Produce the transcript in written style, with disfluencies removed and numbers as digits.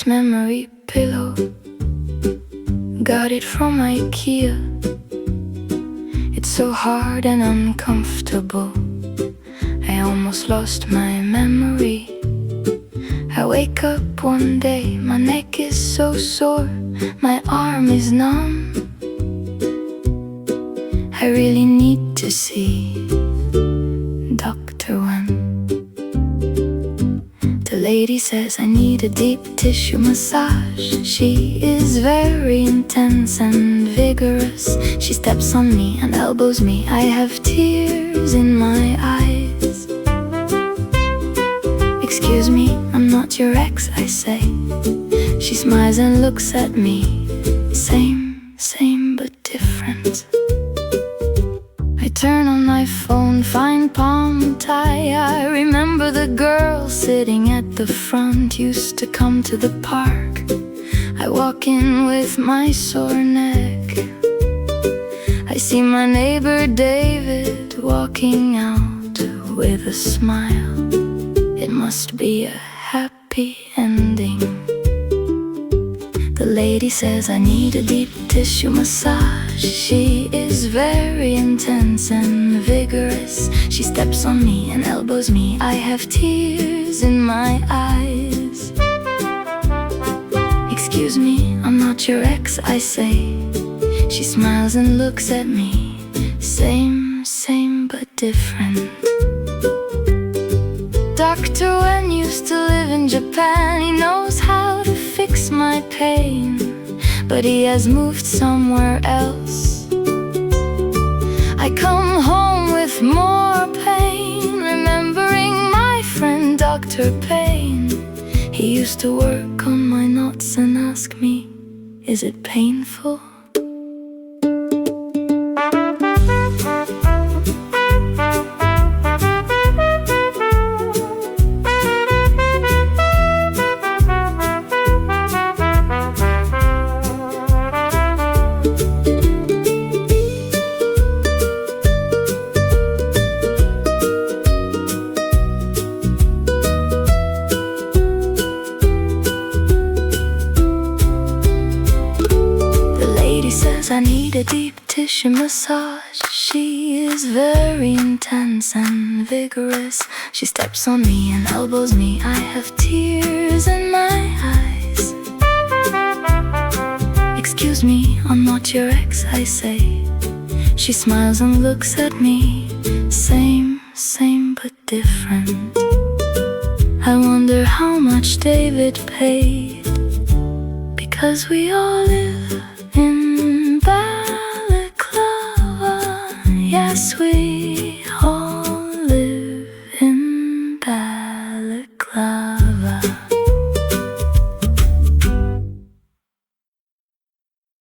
this memory pillow. Got it from IKEA. It's so hard and uncomfortable. I almost lost my memory. I wake up one day, my neck is so sore, my arm is numb. I really need to see Dr. Wim. The lady says I need a deep tissue massage. She is very intense and vigorous. She steps on me and elbows me. I have tears in my eyes. Excuse me, I'm not your ex, I say. She smiles and looks at me. Same but different. I turn on my phone, find palm tie. I remember the girl sitting at the front, used to come to the park. I walk in with my sore neck. I see my neighbor David walking out with a smile. It must be a happy ending. The lady says I need a deep tissue massage. She is very intense and vigorous. She steps on me and elbows me. I have tears in my eyes. Excuse me, I'm not your ex, I say. She smiles and looks at me. Same but different. Dr. Wen used to live in Japan. He knows how to fix my pain, but he has moved somewhere else. I come home with more pain, remembering my friend Dr. Payne. He used to work on my knots and ask me, is it painful? I need a deep tissue massage. She is very intense and vigorous. She steps on me and elbows me. I have tears in my eyes. Excuse me, I'm not your ex, I say. She smiles and looks at me. Same but different. I wonder how much David paid, because we all live in